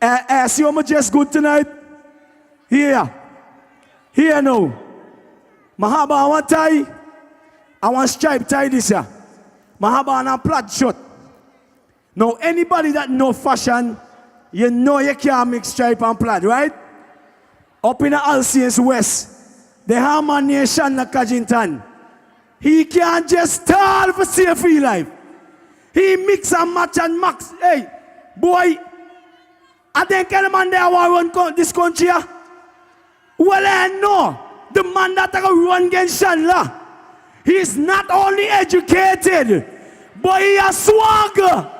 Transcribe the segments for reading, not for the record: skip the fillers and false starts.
See how much just good tonight? Here. Here now. Mahaba, I want tie. I want stripe tie this year. Mahaba and a plaid shirt. Now, anybody that know fashion, you know you can't mix stripe and plaid, right? Up in the Alsace West, the Harman Nation na Kajintan. He can't just stall for save free life. He mix and match and max. Hey, boy, I think any man there want to run this country. Well, I know the man that can run against Shanla. He's not only educated, but he has swagger.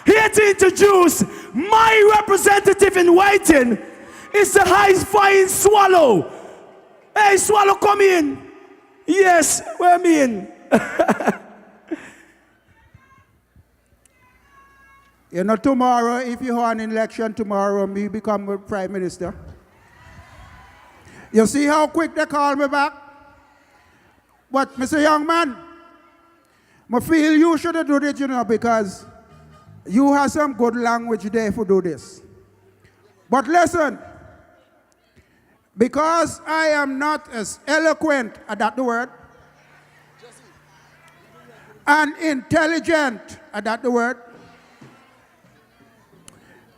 Here to introduce my representative in waiting is the high-flying Swallow. Hey, Swallow, come in. Yes, where me in? You know, tomorrow, if you have an election tomorrow, me become a prime minister. You see how quick they call me back? But, Mr. Young Man, I feel you should do this, you know, because you have some good language there for do this. But listen, because I am not as eloquent, that's the word, and intelligent, that's the word,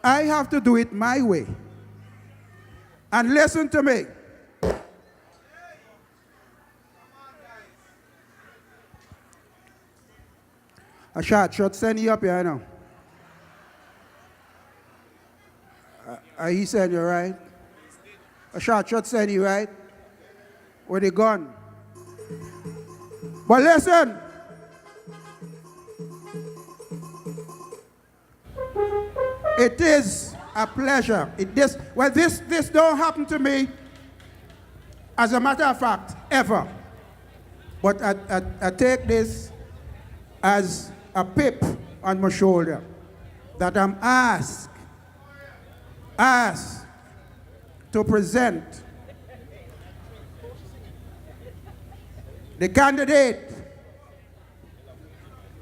I have to do it my way. And listen to me. A shot send you up here now. He said you right. A shot send you right. With the gun. But listen. It is a pleasure. This don't happen to me, as a matter of fact, ever. But I take this as a pip on my shoulder that I'm asked to present the candidate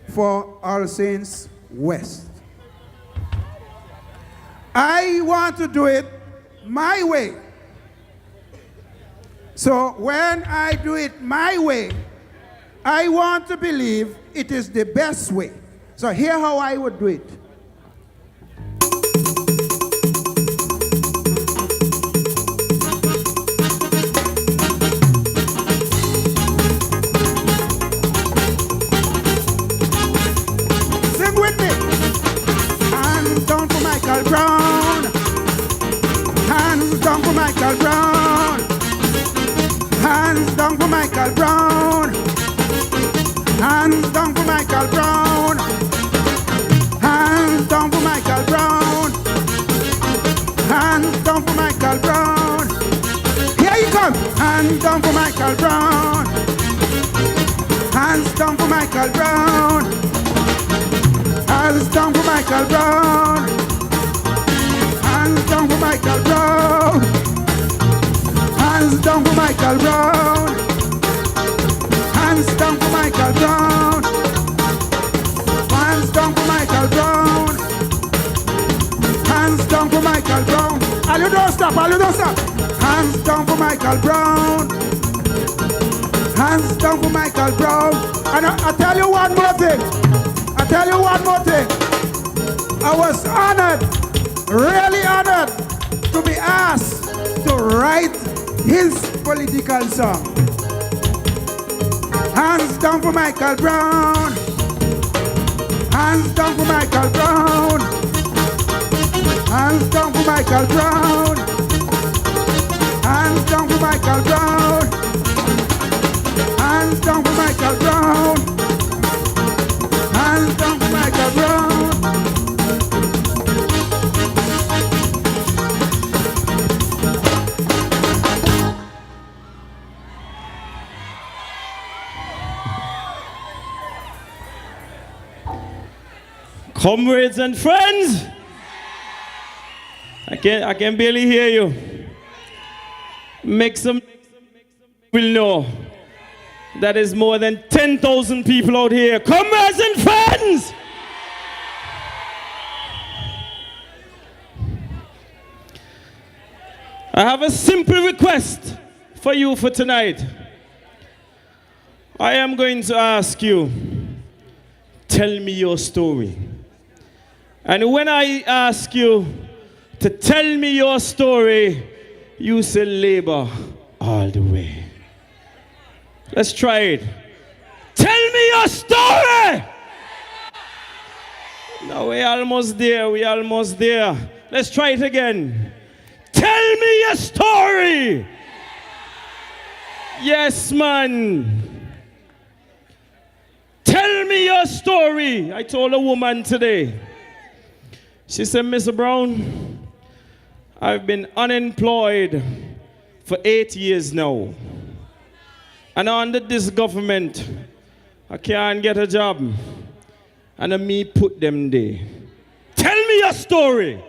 for All Saints West. I want to do it my way. So when I do it my way, I want to believe it is the best way. So here how I would do it. Sing with me. Hands down for Michael Browne. Hands down for Michael Browne. Hands down for Michael Browne. Hands down for Michael Browne. Hands down for Michael Browne. Hands down for Michael Browne. Here you come. Hands down for Michael Browne. Hands down for Michael Browne. Hands down for Michael Browne. Hands down for Michael Browne. Hands down for Michael Browne. Hands down for Michael Browne. Hands down for Michael Browne. Hands down for Michael Browne. All you don't stop, all you don't stop. Hands down for Michael Browne. Hands down for Michael Browne. And I tell you one more thing. I tell you one more thing. I was honored, really honored, to be asked to write his political song. Hands down for Michael Browne. Hands down for Michael Browne. Hands down for Michael Browne. Hands down for Michael Browne. Hands down for Michael Browne. Hands down for Michael Browne. Comrades and friends, I can barely hear you. Make some will know that is more than 10,000 people out here. Comrades and friends, I have a simple request for you for tonight. I am going to ask you, tell me your story. And when I ask you to tell me your story, you say labor all the way. Let's try it. Tell me your story! No, we're almost there, we're almost there. Let's try it again. Tell me your story! Yes, man. Tell me your story. I told a woman today. She said, Mr. Browne, I've been unemployed for 8 years now. And under this government, I can't get a job. And me put them there. Tell me your story.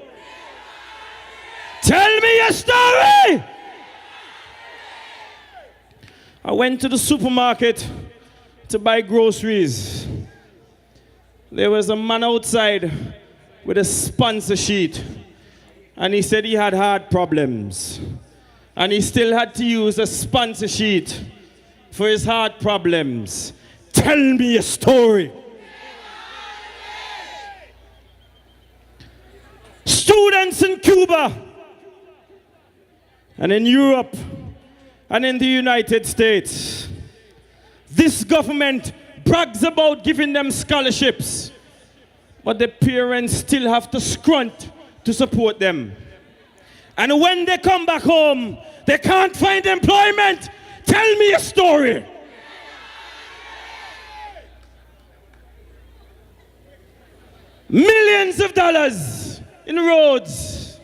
Tell me your story. I went to the supermarket to buy groceries. There was a man outside with a sponsor sheet, and he said he had heart problems, and he still had to use a sponsor sheet for his heart problems. Tell me a story. Students in Cuba and in Europe and in the United States, this government brags about giving them scholarships, but the parents still have to scrunt to support them. And when they come back home, they can't find employment. Tell me a story. Millions of dollars in roads,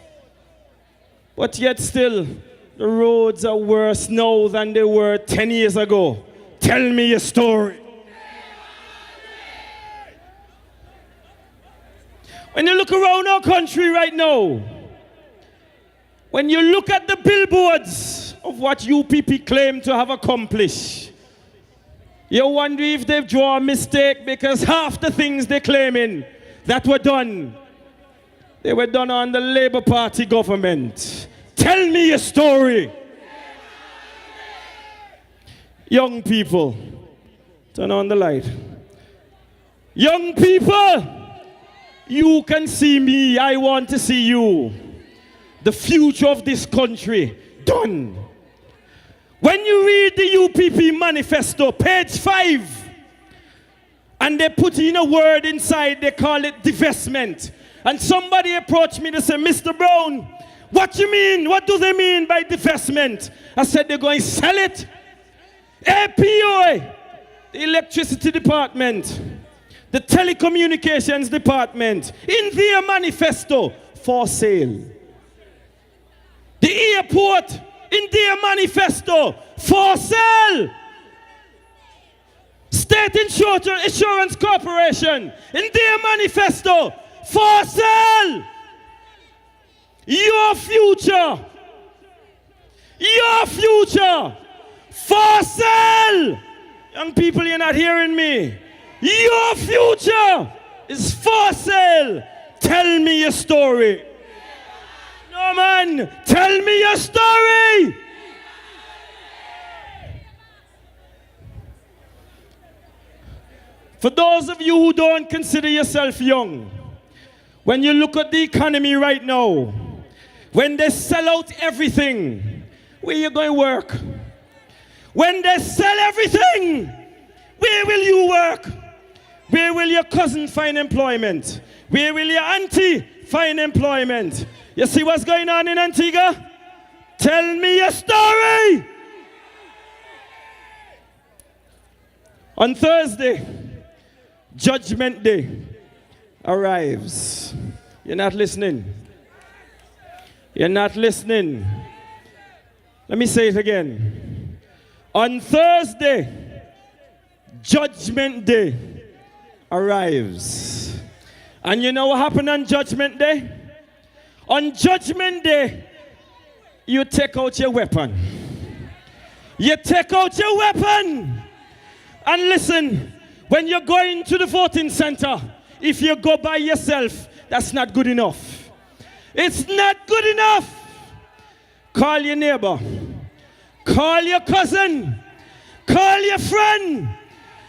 but yet still the roads are worse now than they were 10 years ago. Tell me a story. When you look around our country right now, when you look at the billboards of what you people claim to have accomplished, you wonder if they've drawn a mistake, because half the things they're claiming that were done, they were done on the Labour Party government. Tell me a story. Young people, turn on the light. Young people, you can see me, I want to see you. The future of this country, done. When you read the UPP manifesto, page 5, and they put in a word inside, they call it divestment. And somebody approached me to say, Mr. Browne, what you mean? What do they mean by divestment? I said, they're going to sell it. APO, the electricity department, the telecommunications department, in their manifesto, for sale. The airport, in their manifesto, for sale. State Insurance Corporation, in their manifesto, for sale. Your future, for sale. Young people, you're not hearing me. Your future is for sale. Tell me your story. No, man, tell me your story. For those of you who don't consider yourself young, when you look at the economy right now, when they sell out everything, where you going to work? When they sell everything, where will you work? Where will your cousin find employment? Where will your auntie find employment? You see what's going on in Antigua? Tell me your story. On Thursday, Judgment Day arrives. You're not listening. You're not listening. Let me say it again. On Thursday, Judgment Day arrives. And you know what happened on Judgment Day? On Judgment Day, you take out your weapon. You take out your weapon. And listen, when you're going to the voting center, if you go by yourself, that's not good enough. It's not good enough. Call your neighbor. Call your cousin. Call your friend.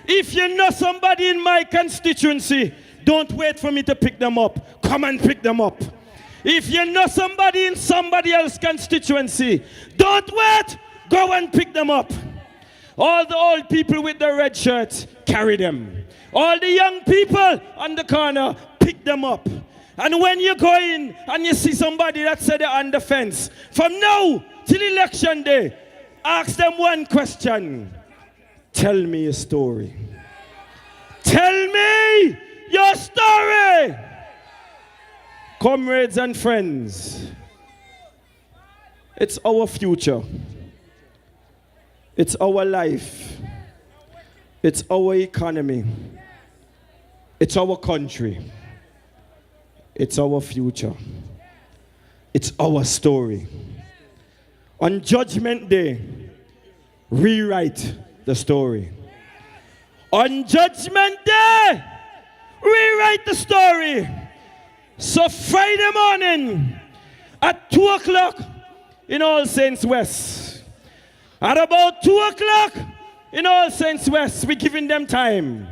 If you know somebody in my constituency, don't wait for me to pick them up. Come and pick them up. If you know somebody in somebody else's constituency, don't wait. Go and pick them up. All the old people with the red shirts, carry them. All the young people on the corner, pick them up. And when you go in and you see somebody that said they're on the fence, from now till election day, ask them one question. Tell me your story. Tell me your story. Comrades and friends, it's our future. It's our life. It's our economy. It's our country. It's our future. It's our story. On Judgment Day, rewrite the story. On Judgment Day, rewrite the story. So Friday morning at 2 o'clock in All Saints West. At about 2 o'clock in All Saints West, we're giving them time.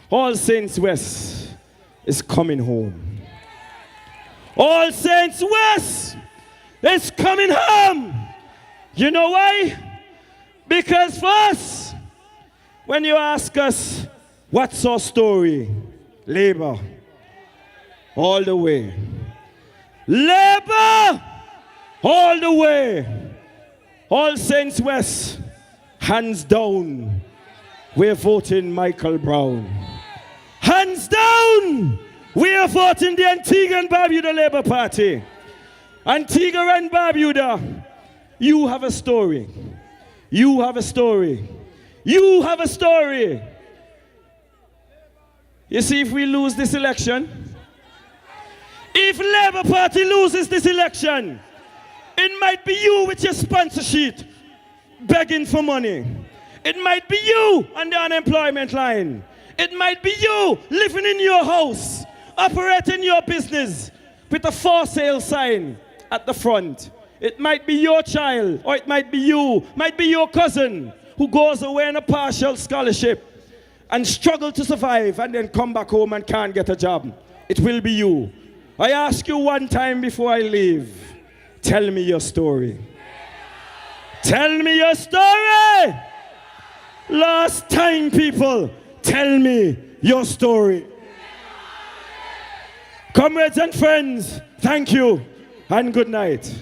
All Saints West is coming home. All Saints West is coming home. You know why? Because for us, when you ask us, what's our story? Labor. All the way. Labor! All the way. All Saints West, hands down, we're voting Michael Browne. Hands down, we are voting the Antigua and Barbuda Labour Party. Antigua and Barbuda, you have a story. You have a story. You have a story. You see, if we lose this election, if Labour Party loses this election, it might be you with your sponsor sheet begging for money. It might be you on the unemployment line. It might be you living in your house, operating your business with a for sale sign at the front. It might be your child, or it might be you, might be your cousin who goes away on a partial scholarship and struggle to survive and then come back home and can't get a job. It will be you. I ask you one time before I leave, tell me your story. Tell me your story. Last time, people, tell me your story. Comrades and friends, thank you and good night.